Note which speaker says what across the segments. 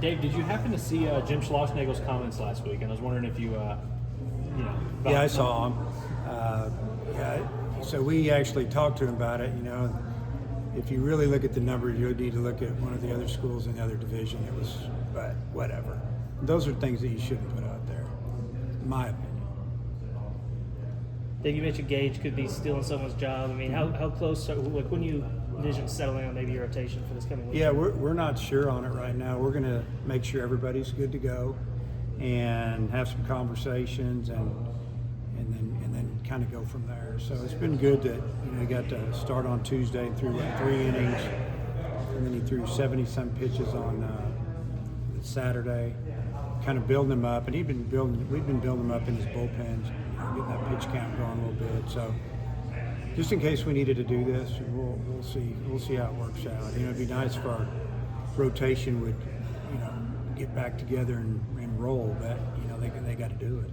Speaker 1: Dave, did you happen to see Jim Schlossnagel's comments last week? And I was wondering if you,
Speaker 2: Yeah, I saw him. So we actually talked to him about it. If you really look at the numbers, you need to look at one of the other schools in the other division. But whatever. Those are things that you shouldn't put out there, in my opinion.
Speaker 3: Dave, you mentioned Gage could be stealing someone's job. I mean, how close, like when you envision settling on maybe your rotation for this coming week?
Speaker 2: Yeah, we're not sure on it right now. We're going to make sure everybody's good to go and have some conversations and then kind of go from there. So it's been good that he got to start on Tuesday and threw 3 innings, and then he threw 70-some pitches on Saturday, kind of building him up. And we've been building him up in his bullpens, getting that pitch count going a little bit. So just in case we needed to do this, we'll see how it works out. It'd be nice if our rotation would get back together and roll, but they got to do it.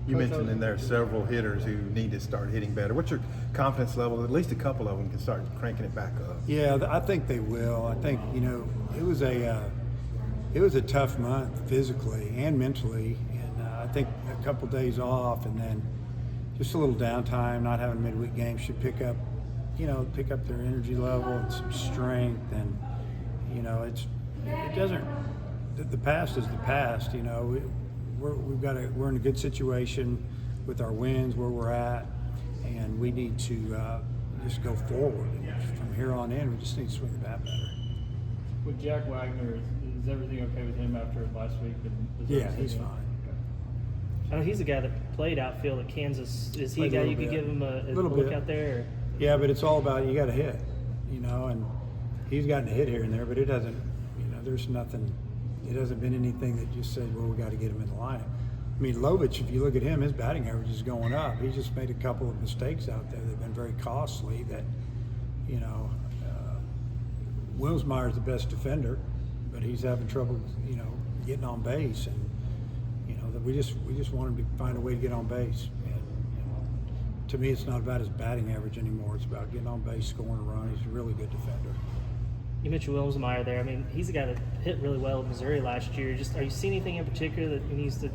Speaker 4: You mentioned in there several hitters who need to start hitting better. What's your confidence level? At least a couple of them can start cranking it back up.
Speaker 2: Yeah, I think they will. I think it was a tough month physically and mentally, and I think a couple days off and then just a little downtime, not having a midweek game should pick up their energy level and some strength, and the past is the past. We're in a good situation with our wins where we're at, and we need to just go forward. And from here on in, we just need to swing the bat better.
Speaker 1: with Jack Wagner, is everything okay with him after last week?
Speaker 2: Yeah, he's fine.
Speaker 3: I know he's the guy that played outfield at Kansas. Is he a
Speaker 2: Played
Speaker 3: guy
Speaker 2: a
Speaker 3: you could
Speaker 2: little
Speaker 3: give him a
Speaker 2: Little
Speaker 3: look
Speaker 2: bit.
Speaker 3: out there? Or?
Speaker 2: Yeah, but it's all about you got to hit, and he's gotten a hit here and there, but it doesn't, there's nothing. It hasn't been anything that just said, well, we got to get him in the lineup. I mean, Lovich, if you look at him, his batting average is going up. He's just made a couple of mistakes out there that have been very costly. That, Wilmsmeyer's the best defender, but he's having trouble, getting on base, and that we just want him to find a way to get on base. And to me, it's not about his batting average anymore. It's about getting on base, scoring a run. He's a really good defender.
Speaker 3: You mentioned Wilmsmeyer there. I mean, he's a guy that hit really well in Missouri last year. Are you seeing anything in particular that he needs to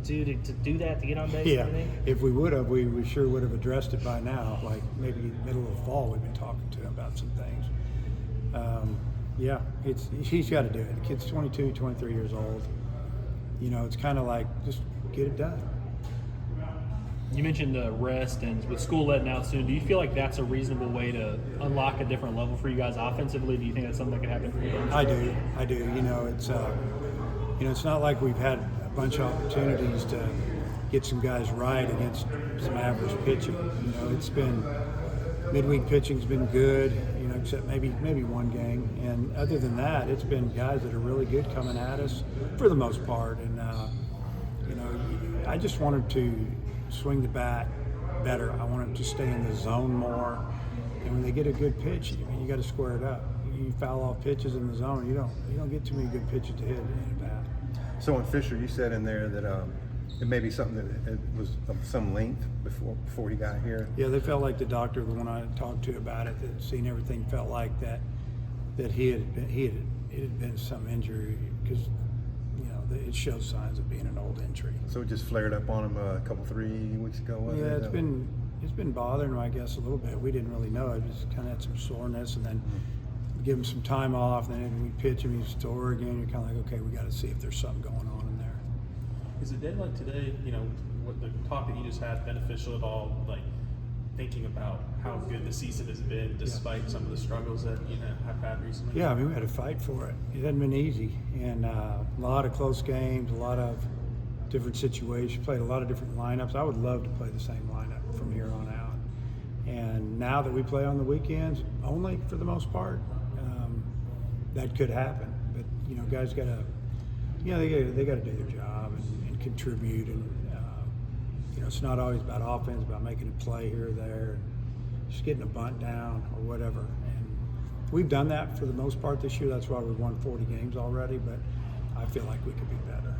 Speaker 3: do to that, to get on base?
Speaker 2: Yeah, if we would have, we sure would have addressed it by now. Like maybe middle of the fall, we've been talking to him about some things. He's got to do it. The kid's 22, 23 years old. It's kind of like just get it done.
Speaker 1: You mentioned rest, and with school letting out soon, do you feel like that's a reasonable way to unlock a different level for you guys offensively? Do you think that's something that could happen for you?
Speaker 2: I do. It's not like we've had a bunch of opportunities to get some guys right against some average pitching. It's been midweek pitching's been good, except maybe one game. And other than that, it's been guys that are really good coming at us for the most part. And I just want them to swing the bat better. I want them to stay in the zone more. And when they get a good pitch, you got to square it up. You foul off pitches in the zone, you don't get too many good pitches to hit in a bat.
Speaker 4: So in Fisher, you said in there that it may be something that it was of some length before he got here.
Speaker 2: Yeah, they felt like the doctor, the one I talked to about it, that seen everything, felt like that it had been some injury, because it shows signs of being an old injury.
Speaker 4: So it just flared up on him a couple 3 weeks ago. Wasn't it?
Speaker 2: It's been bothering him, I guess, a little bit. We didn't really know it. Just kind of had some soreness, and then give him some time off. And then we pitch him, he's sore again. You're kind of like, okay, we got to see if there's something going on in there.
Speaker 5: Is the deadline today, what the talk that you just had, beneficial at all, like thinking about how good the season has been despite some of the struggles that have had recently?
Speaker 2: Yeah, we had to fight for it. It hasn't been easy, and a lot of close games, a lot of different situations, played a lot of different lineups. I would love to play the same lineup from here on out. And now that we play on the weekends only for the most part, that could happen. But guys got to, they got to do their job and contribute. And it's not always about offense, about making a play here or there, just getting a bunt down or whatever. And we've done that for the most part this year. That's why we've won 40 games already. But I feel like we could be better.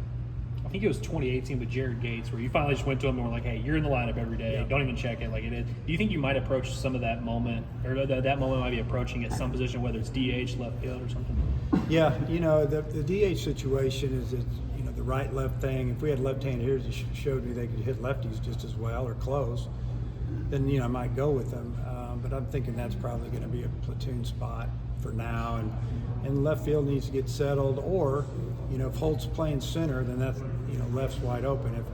Speaker 1: I think it was 2018 with Jared Gates, where you finally just went to him and were like, hey, you're in the lineup every day. Don't even check it like it is. Do you think you might approach some of that moment, or that moment might be approaching at some position, whether it's DH, left field, or something?
Speaker 2: Yeah, you know, the DH situation is, you know, the right-left thing. If we had left-handed hitters that showed me they could hit lefties just as well or close, then, you know, I might go with them. But I'm thinking that's probably going to be a platoon spot for now. And left field needs to get settled. Or, you know, if Holt's playing center, then that's, you know, left's wide open.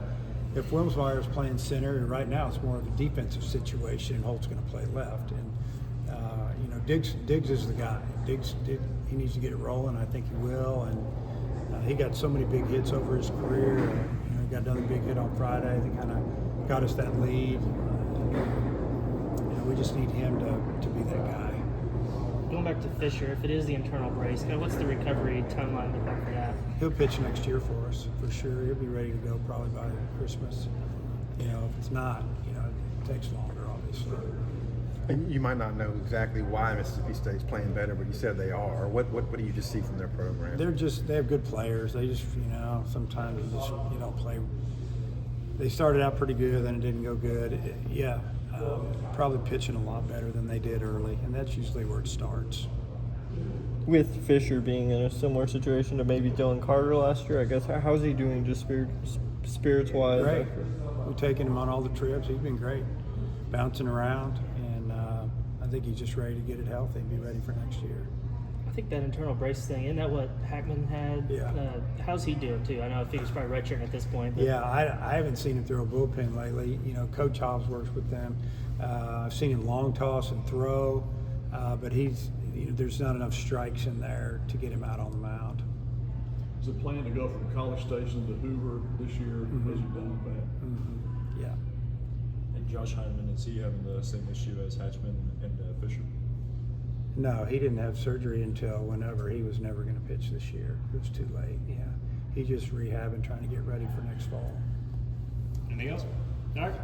Speaker 2: If Wilmsmeyer's playing center, and right now it's more of a defensive situation, Holt's going to play left. And, you know, Diggs is the guy. Diggs, he needs to get it rolling. I think he will. And he got so many big hits over his career. You know, he got another big hit on Friday that kind of got us that lead. You know, we just need him to be that guy.
Speaker 3: Going back to Fisher, if it is the internal brace, kind of what's the recovery timeline look like for that?
Speaker 2: He'll pitch next year for us, for sure. He'll be ready to go probably by Christmas. You know, if it's not, you know, it takes longer, obviously.
Speaker 4: And you might not know exactly why Mississippi State's playing better, but you said they are. What do you just see from their program?
Speaker 2: They have good players. They just, you know, sometimes you don't play. They started out pretty good, then it didn't go good. Probably pitching a lot better than they did early, and that's usually where it starts.
Speaker 6: With Fisher being in a similar situation to maybe Dylan Carter last year, I guess, how's he doing just spirits-wise?
Speaker 2: Great. We've taken him on all the trips. He's been great, bouncing around, and I think he's just ready to get it healthy and be ready for next year.
Speaker 3: I think that internal brace thing, isn't that what Hackman had?
Speaker 2: Yeah.
Speaker 3: How's he doing too? I know he's probably redshirting at this point. But
Speaker 2: Yeah, I haven't seen him throw a bullpen lately. You know, Coach Hobbs works with them. I've seen him long toss and throw, but there's not enough strikes in there to get him out on the mound.
Speaker 7: Is it planned to go from College Station to Hoover this year as you've done that?
Speaker 2: Mm-hmm. Yeah.
Speaker 8: And Josh Hyman, is he having the same issue as Hatchman and Fisher?
Speaker 2: No, he didn't have surgery until whenever. He was never going to pitch this year. It was too late. Yeah. He's just rehabbing, trying to get ready for next fall.
Speaker 1: Anything else? All right.